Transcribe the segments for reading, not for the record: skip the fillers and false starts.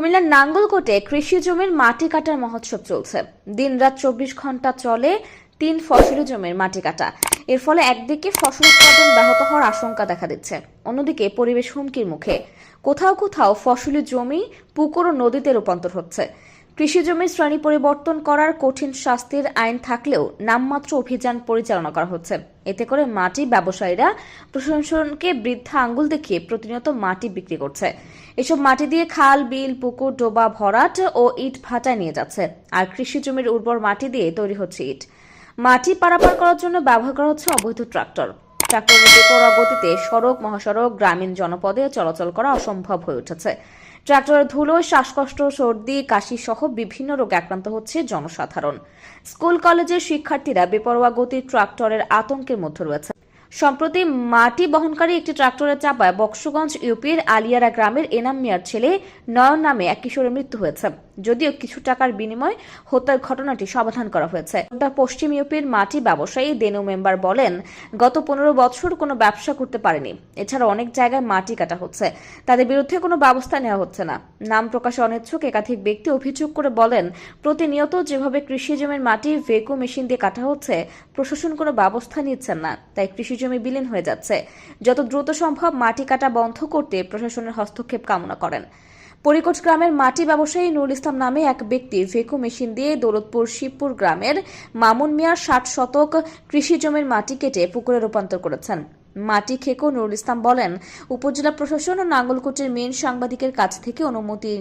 কুমিল্লার নাঙ্গলকোটে কৃষি জমির মাটি কাটার মহোৎসব চলছে। দিনরাত 24 ঘন্টা চলে 3 ফসলি জমির মাটি কাটা। এর ফলে একদিকে ফসল উৎপাদন ব্যাহত হওয়ার আশঙ্কা দেখা দিচ্ছে, অন্যদিকে পরিবেশ হুমকির মুখে। কোথাও কোথাও ফসলি জমি পুকুর ও নদীতে রূপান্তর হচ্ছে। কৃষি জমির শ্রেণী পরিবর্তন করার কঠিন শাস্তির আইন থাকলেও নামমাত্র অভিযান পরিচালনা করা হচ্ছে। এতে করে মাটি ব্যবসায়ীরা প্রশাসনকে বৃদ্ধা আঙ্গুল দেখিয়ে প্রতিনিয়ত মাটি বিক্রি করছে। এসব মাটি দিয়ে খাল, বিল, পুকুর, ডোবা ভরাট ও ইট ভাটায় নিয়ে যাচ্ছে। আর কৃষি জমির উর্বর মাটি দিয়ে তৈরি হচ্ছে ইট। মাটি পারাপার করার জন্য ব্যবহার করা হচ্ছে অবৈধ ট্রাক্টর। ট্রাক্টরের বেপরোয়া গতিতে সড়ক, মহাসড়ক, গ্রামীণ জনপদে চলাচল করা অসম্ভব হয়ে উঠেছে। ট্রাক্টরের ধুলোয় শ্বাসকষ্ট, সর্দি, কাশি সহ বিভিন্ন রোগে আক্রান্ত হচ্ছে জনসাধারণ। স্কুল কলেজের শিক্ষার্থীরা বেপরোয়া গতির ট্রাক্টরের আতঙ্কের মধ্যে রয়েছে। সম্প্রতি মাটি বহনকারী একটি ট্রাক্টরের চাপায় বক্সগঞ্জ ইউপির আলিয়ারা গ্রামের এনাম মিয়ার ছেলে নয়ন নামে এক কিশোরের মৃত্যু হয়েছে। যদিও কিছু টাকার বিনিময়ে হত্যার ঘটনাটি সমাধান করা হয়েছে। পশ্চিম ইউপির মাটি ব্যবসায়ী দেনু মেম্বার বলেন, গত 15 বছর কোনো ব্যবসা করতে পারেনি। এছাড়া অনেক জায়গায় মাটি কাটা হচ্ছে, তাদের বিরুদ্ধে কোনো ব্যবস্থা নেওয়া হচ্ছে না। নাম প্রকাশে অনিচ্ছুক একাধিক ব্যক্তি অভিযোগ করে বলেন, প্রতিনিয়ত যেভাবে কৃষি জমির মাটি ভেকু মেশিন দিয়ে কাটা হচ্ছে, প্রশাসন কোনো ব্যবস্থা নিচ্ছেন না, তাই কৃষি জমি বিলীন হয়ে যাচ্ছে। যত দ্রুত সম্ভব মাটি কাটা বন্ধ করতে প্রশাসনের হস্তক্ষেপ কামনা করেন। পরিকোট গ্রামের মাটি ব্যবসায়ী নুরুল ইসলাম নামে এক ব্যক্তি ভেকু মেশিন দিয়ে দৌলতপুর শিবপুর গ্রামের মামুন মিয়ার 60 শতক কৃষি জমির মাটি কেটে পুকুরে রূপান্তর করেছেন। মাটি খেকো নুরুল ইসলাম বলেন, উপজেলা প্রশাসন ও নাঙ্গলকোটের মেন সাংবাদিকের কাছ থেকে অনুমতি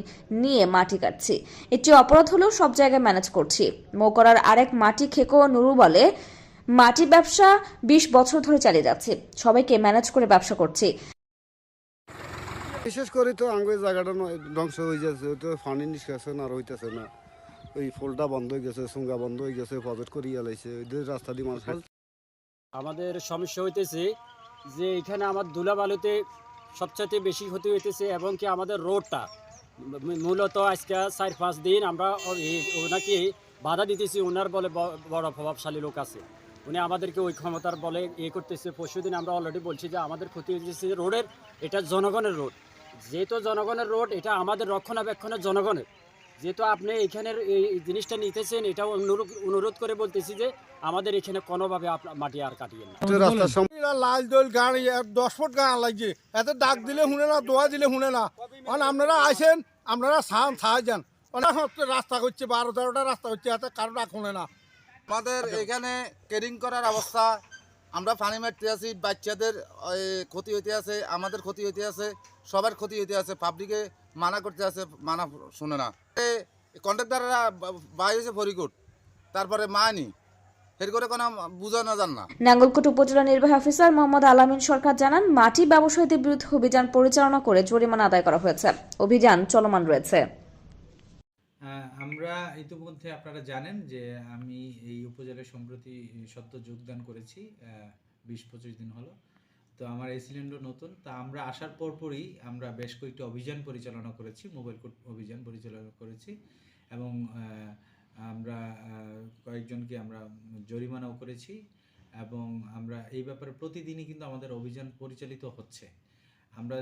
নিয়ে মাটি কাটছি। এটি অপরাধ হলেও সব জায়গায় ম্যানেজ করছি। মোকরার আরেক মাটি খেকো নুরু বলে, মাটি ব্যবসা 20 বছর ধরে চালিয়ে যাচ্ছে, সবাইকে ম্যানেজ করে ব্যবসা করছি। বিশেষ করে তো আঙ্গুর জায়গাটা ধ্বংস হয়ে যাচ্ছে, তো পানি নিষ্কাশন আর হইতেছে না। ওই ফুলটা বন্ধ হয়ে গেছে, সুঙ্গা বন্ধ হয়ে গেছে, পকেট করিয়ে আলাইছে, ওইদের রাস্তা দিয়ে মানুষ। আমাদের সমস্যা হইতেছে যে এখানে আমার ধুলাবালুতে সবচাইতে বেশি ক্ষতি হইতেছে, এবং কি আমাদের রোডটা মূলত আজকে 4-5 দিন আমরা ওনাকে বাধা দিতেছি। ওনার বলে বড় প্রভাবশালী লোক আছে, উনি আমাদেরকে ওই ক্ষমতার বলে করতেছে। পরশুদিন আমরা অলরেডি বলছি যে আমাদের ক্ষতি হইতেছে রোডের, এটা জনগণের রোড। যেহেতু জনগণের রোড, এটা আমাদের রক্ষণাবেক্ষণের জনগণের। যেহেতু আপনি এখানের এই জিনিসটা নিতেছেন, এটা অনুরোধ করে বলতেছি যে আমাদের এখানে কোনোভাবে মাটি আর কাটিয়ে না। লাল দোল গান 10 ফুট গান লাগছে, এত ডাক দিলে শুনে না, দোয়া দিলে শুনে না। আপনারা আসেন, আপনারা সাহায্যান। রাস্তা করছে 12-13টা রাস্তা হচ্ছে, এত কারো ডাক শুনে না। আমাদের এখানে কেরিং করার অবস্থা, আমরা পানি মারতে আছি, বাচ্চাদের ক্ষতি হইতে আছে, আমাদের ক্ষতি হইতে আছে, সবার ক্ষতি হইতে আছে। পাবলিকে মানা করতে আছে, মানা শুনে না। কন্ট্রাক্টররা বাইরে ফরিকুট, তারপরে মানি এর করে কোনো বুঝানো যান না। নাঙ্গলকোট উপজেলা নির্বাহী অফিসার মোহাম্মদ আলামিন সরকার জানান, মাটি ব্যবসায়ীদের বিরুদ্ধে অভিযান পরিচালনা করে জরিমানা আদায় করা হয়েছে। অভিযান চলমান রয়েছে। আমরা ইতিমধ্যে আপনারা জানেন যে আমি এই উপজেলায় সম্প্রতি সদ্য যোগদান করেছি, 20-25 দিন হলো। তো আমার এই সিলিন্ডার নতুন, তা আমরা আসার পরপরই আমরা বেশ কয়েকটি অভিযান পরিচালনা করেছি, মোবাইল কোর্ট অভিযান পরিচালনা করেছি, এবং আমরা কয়েকজনকে আমরা জরিমানাও করেছি। এবং আমরা এই ব্যাপারে প্রতিদিনই কিন্তু আমাদের অভিযান পরিচালিত হচ্ছে। আমরা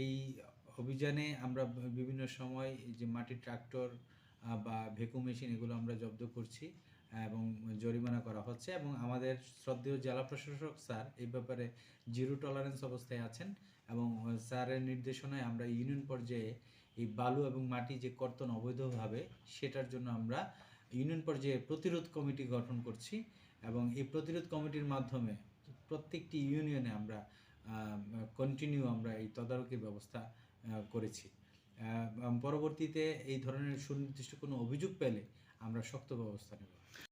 এই অভিযানে আমরা বিভিন্ন সময় যে মাটির ট্রাক্টর বা ভেকু মেশিন এগুলো আমরা জব্দ করছি এবং জরিমানা করা হচ্ছে। এবং আমাদের শ্রদ্ধেয় জেলা প্রশাসক স্যার এই ব্যাপারে জিরো টলারেন্স অবস্থায় আছেন, এবং স্যারের নির্দেশনায় আমরা ইউনিয়ন পর্যায়ে এই বালু এবং মাটি যে কর্তন অবৈধভাবে, সেটার জন্য আমরা ইউনিয়ন পর্যায়ে প্রতিরোধ কমিটি গঠন করছি। এবং এই প্রতিরোধ কমিটির মাধ্যমে প্রত্যেকটি ইউনিয়নে আমরা কন্টিনিউ আমরা এই তদারকি ব্যবস্থা করেছি। পরবর্তীতে এই ধরনের সুনির্দিষ্ট কোনো অভিযোগ পেলে আমরা শক্ত ব্যবস্থা নেব।